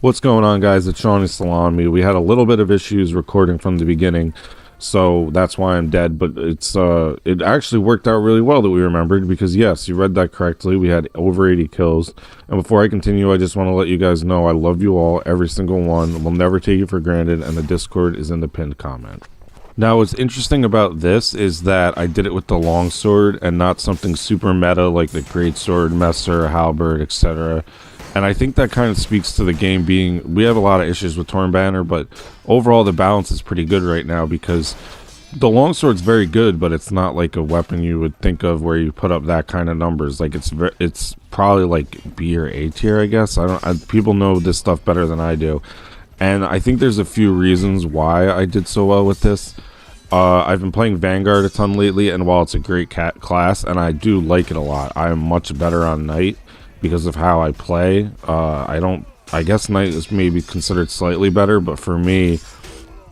What's going on, guys? It's Shawnee Salami. We had a little bit of issues recording from the beginning, so that's why I'm dead. But it actually worked out really well that we remembered, because yes, you read that correctly. We had over 80 kills. And before I continue, I just want to let you guys know I love you all, every single one. We'll never take it for granted, and the Discord is in the pinned comment. Now, what's interesting about this is that I did it with the longsword and not something super meta like the greatsword, messer, halberd, etc. And I think that kind of speaks to the game being, we have a lot of issues with Torn Banner, but overall the balance is pretty good right now, because the longsword's very good, but it's not like a weapon you would think of where you put up that kind of numbers. Like it's probably like B or A tier, I guess. People know this stuff better than I do. And I think there's a few reasons why I did so well with this. I've been playing Vanguard a ton lately, and while it's a great class, and I do like it a lot, I am much better on Knight because of how I play. I guess Knight is maybe considered slightly better, but for me,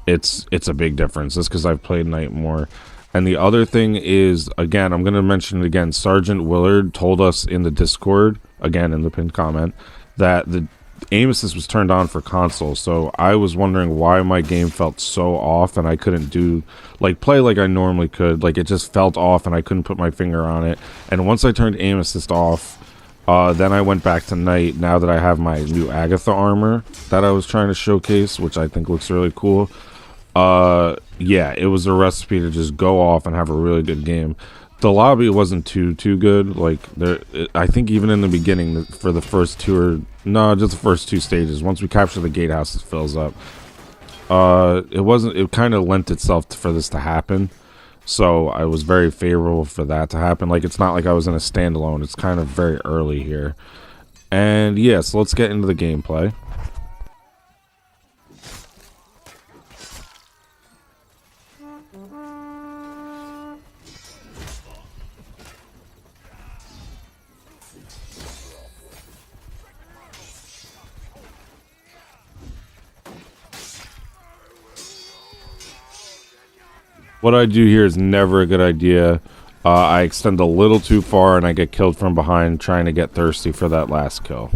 it's a big difference. Just because I've played Knight more. And the other thing is, again, I'm going to mention it again, Sergeant Willard told us in the Discord, again in the pinned comment, that the aim assist was turned on for console. So I was wondering why my game felt so off and I couldn't play like I normally could. Like, it just felt off and I couldn't put my finger on it. And once I turned aim assist off, then I went back to Knight, now that I have my new Agatha armor that I was trying to showcase, which I think looks really cool. Yeah, it was a recipe to just go off and have a really good game. The lobby wasn't too good. Like, I think even in the beginning, for the first just the first two stages, once we capture the gatehouse, it fills up. It kind of lent itself for this to happen. So I was very favorable for that to happen. Like, it's not like I was in a standalone. It's kind of very early here. And yeah, so let's get into the gameplay. What I do here is never a good idea. I extend a little too far and I get killed from behind trying to get thirsty for that last kill.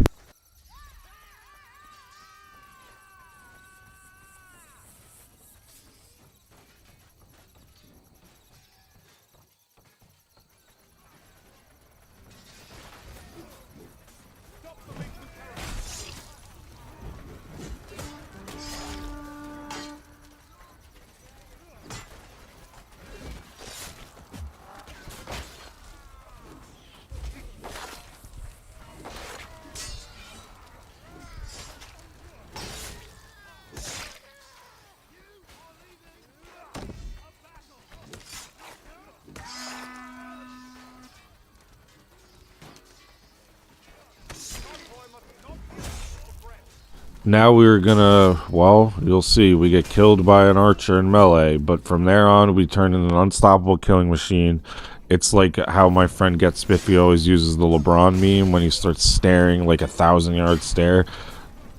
Now we're gonna, well, you'll see, we get killed by an archer in melee, but from there on we turn into an unstoppable killing machine. It's like how my friend Get Spiffy always uses the LeBron meme when he starts staring, like a 1,000-yard stare.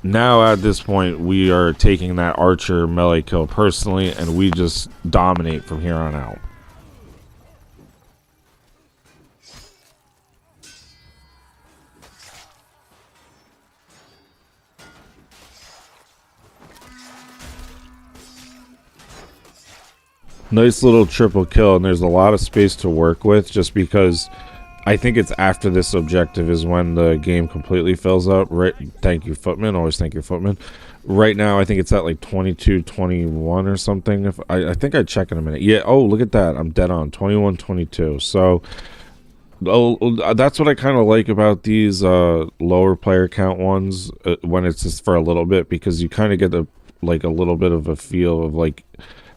Now at this point we are taking that archer melee kill personally, and we just dominate from here on out. Nice little triple kill, and there's a lot of space to work with, just because I think it's after this objective is when the game completely fills up. Right, thank you, Footman. Always thank you, Footman. Right now I think it's at like 22-21 or something. If I think I'd check in a minute. Yeah, oh, look at that, I'm dead on. 21-22. So that's what I kind of like about these lower player count ones, when it's just for a little bit, because you kind of get a little bit of a feel of like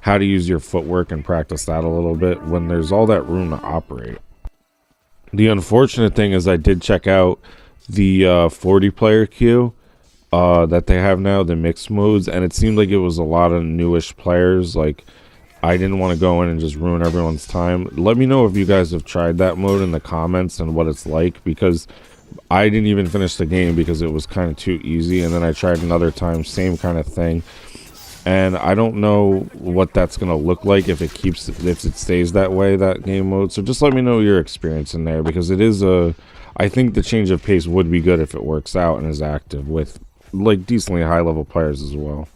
how to use your footwork and practice that a little bit when there's all that room to operate. The unfortunate thing is I did check out the 40 player queue that they have now, the mixed modes, and it seemed like it was a lot of newish players. Like, I didn't want to go in and just ruin everyone's time. Let me know if you guys have tried that mode in the comments and what it's like, because I didn't even finish the game because it was kind of too easy, and then I tried another time, same kind of thing. And I don't know what that's going to look like if it stays that way, that game mode. So just let me know your experience in there, because it is I think the change of pace would be good if it works out and is active with like decently high level players as well.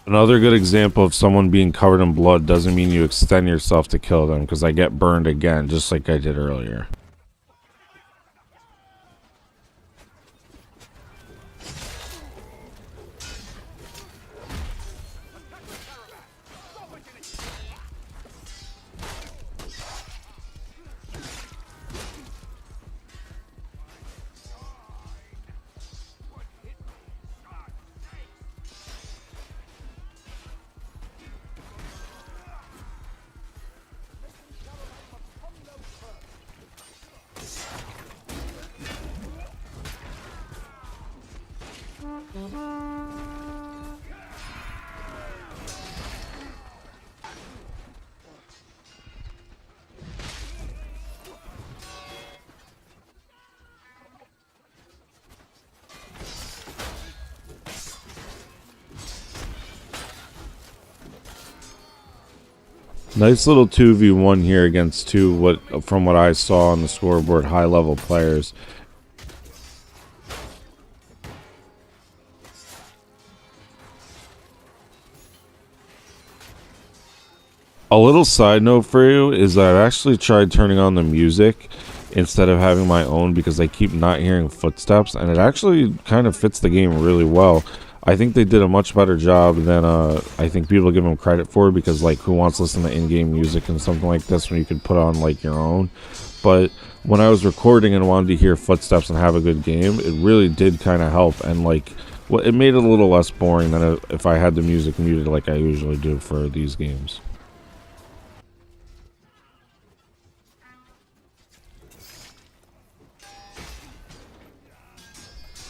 Another good example of someone being covered in blood doesn't mean you extend yourself to kill them, because I get burned again, just like I did earlier. Nice little 2v1 here against two, from what I saw on the scoreboard, high level players. A little side note for you is that I've actually tried turning on the music instead of having my own, because I keep not hearing footsteps, and it actually kind of fits the game really well. I think they did a much better job than I think people give them credit for, because like, who wants to listen to in-game music and something like this when you could put on like your own? But when I was recording and wanted to hear footsteps and have a good game, it really did kind of help, and like, well, it made it a little less boring than if I had the music muted like I usually do for these games.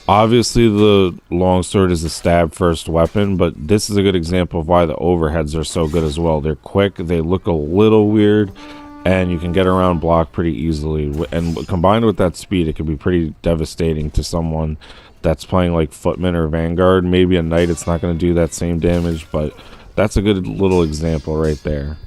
Obviously, the longsword is a stab first weapon, but this is a good example of why the overheads are so good as well. They're quick, they look a little weird, and you can get around block pretty easily. And combined with that speed, it can be pretty devastating to someone that's playing like footman or vanguard. Maybe a knight, it's not going to do that same damage, but that's a good little example right there.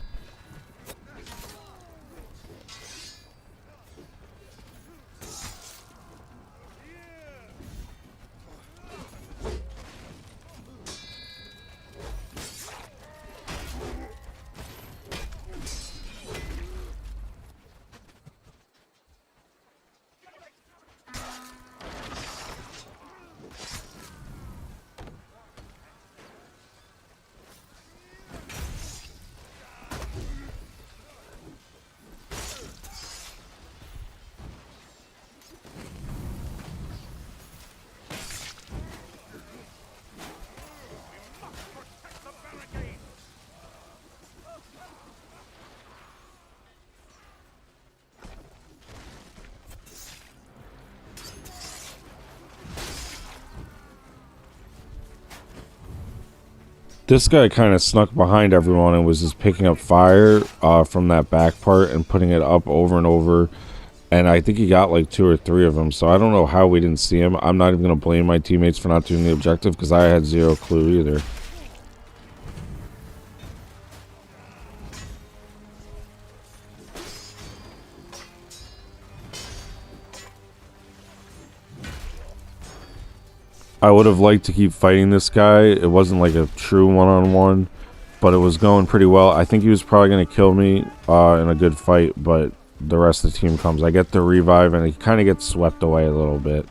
This guy kind of snuck behind everyone and was just picking up fire from that back part and putting it up over and over. And I think he got like 2 or 3 of them. So I don't know how we didn't see him. I'm not even going to blame my teammates for not doing the objective because I had zero clue either. I would have liked to keep fighting this guy. It wasn't like a true one-on-one, but it was going pretty well. I think he was probably going to kill me in a good fight, but the rest of the team comes. I get the revive, and he kind of gets swept away a little bit.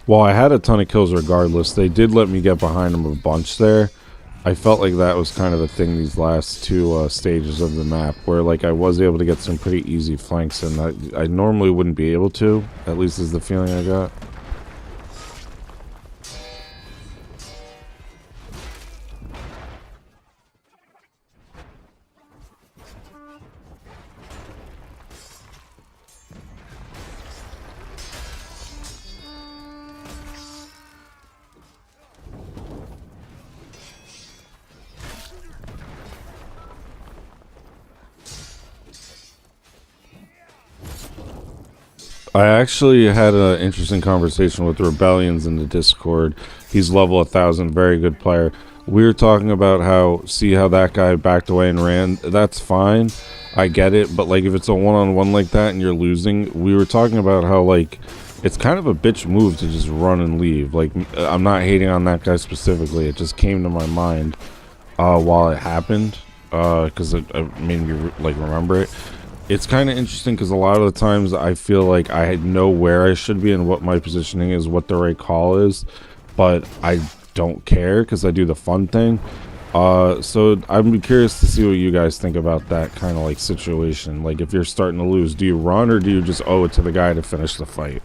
Well, I had a ton of kills regardless. They did let me get behind them a bunch there. I felt like that was kind of a thing these last 2 stages of the map, where like I was able to get some pretty easy flanks in that I normally wouldn't be able to, at least is the feeling I got. I actually had an interesting conversation with Rebellions in the Discord. He's level 1,000, very good player. We were talking about how, see how that guy backed away and ran. That's fine. I get it. But like if it's a one-on-one like that and you're losing, we were talking about how like it's kind of a bitch move to just run and leave. Like I'm not hating on that guy specifically. It just came to my mind while it happened because it made me like remember it. It's kind of interesting because a lot of the times I feel like I know where I should be and what my positioning is, what the right call is, but I don't care because I do the fun thing. So I'm curious to see what you guys think about that kind of like situation. Like if you're starting to lose, do you run or do you just owe it to the guy to finish the fight?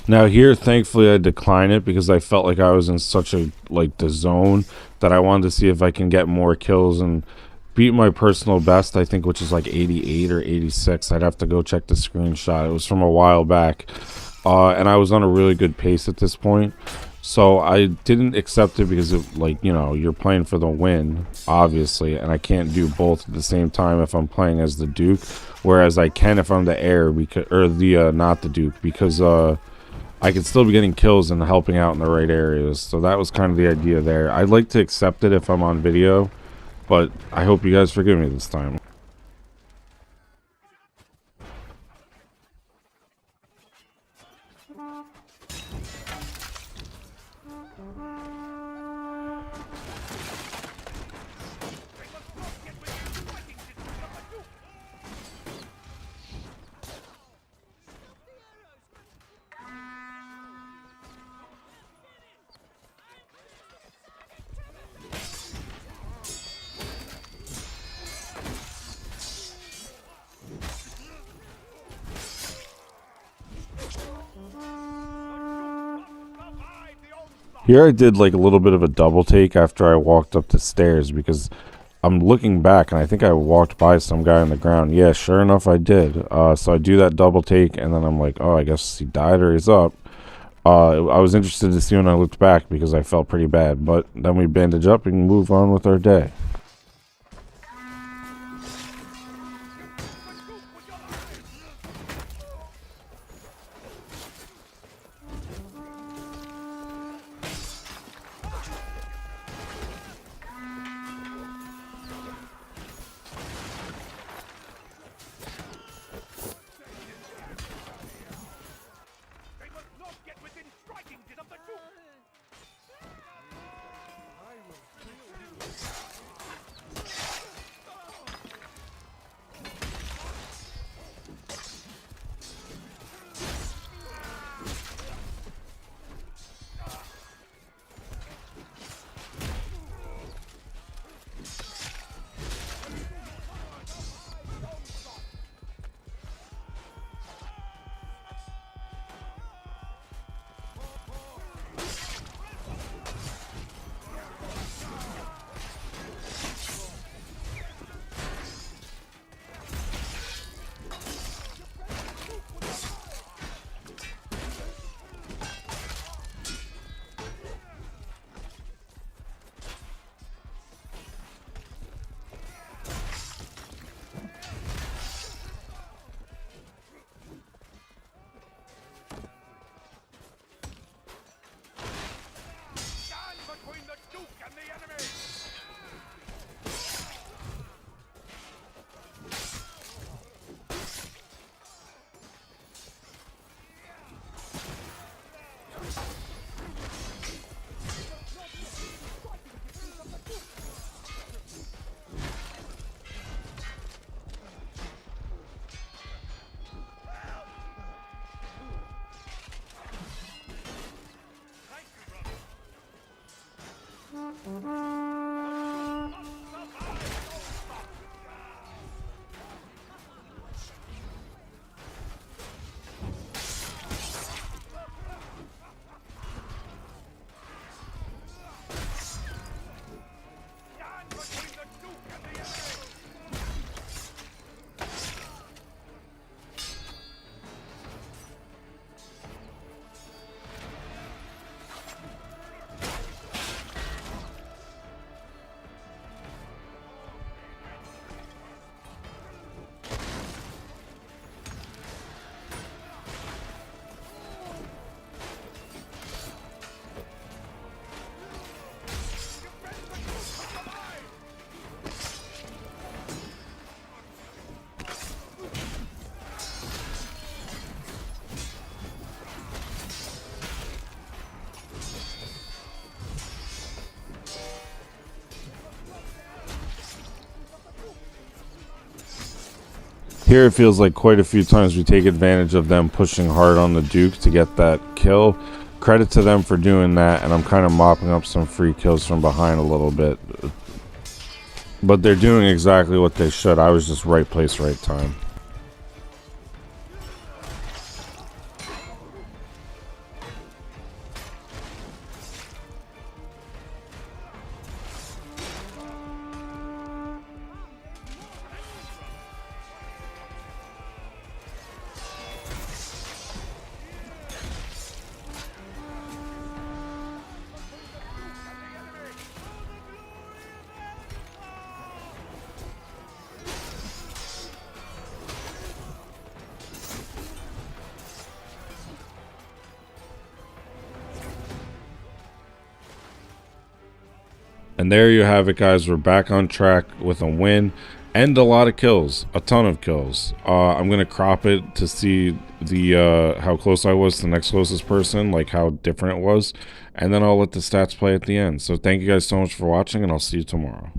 Now here, thankfully, I decline it because I felt like I was in such a like the zone that I wanted to see if I can get more kills and beat my personal best. I think, which is like 88 or 86. I'd have to go check the screenshot. It was from a while back, and I was on a really good pace at this point. So I didn't accept it because it, like, you know, you're playing for the win, obviously, and I can't do both at the same time if I'm playing as the Duke, whereas I can if I'm the heir because or the not the Duke because I could still be getting kills and helping out in the right areas. So that was kind of the idea there. I'd like to accept it if I'm on video, but I hope you guys forgive me this time. Here I did like a little bit of a double take after I walked up the stairs because I'm looking back and I think I walked by some guy on the ground. Yeah, sure enough I did. So I do that double take and then I'm like, oh, I guess he died or he's up. I was interested to see when I looked back because I felt pretty bad. But then we bandage up and move on with our day. Here it feels like quite a few times we take advantage of them pushing hard on the Duke to get that kill. Credit to them for doing that, and I'm kind of mopping up some free kills from behind a little bit. But they're doing exactly what they should. I was just right place, right time. And there you have it, guys. We're back on track with a win and a lot of kills, a ton of kills. I'm gonna crop it to see the how close I was to the next closest person, like how different it was, and then I'll let the stats play at the end. So thank you guys so much for watching, and I'll see you tomorrow.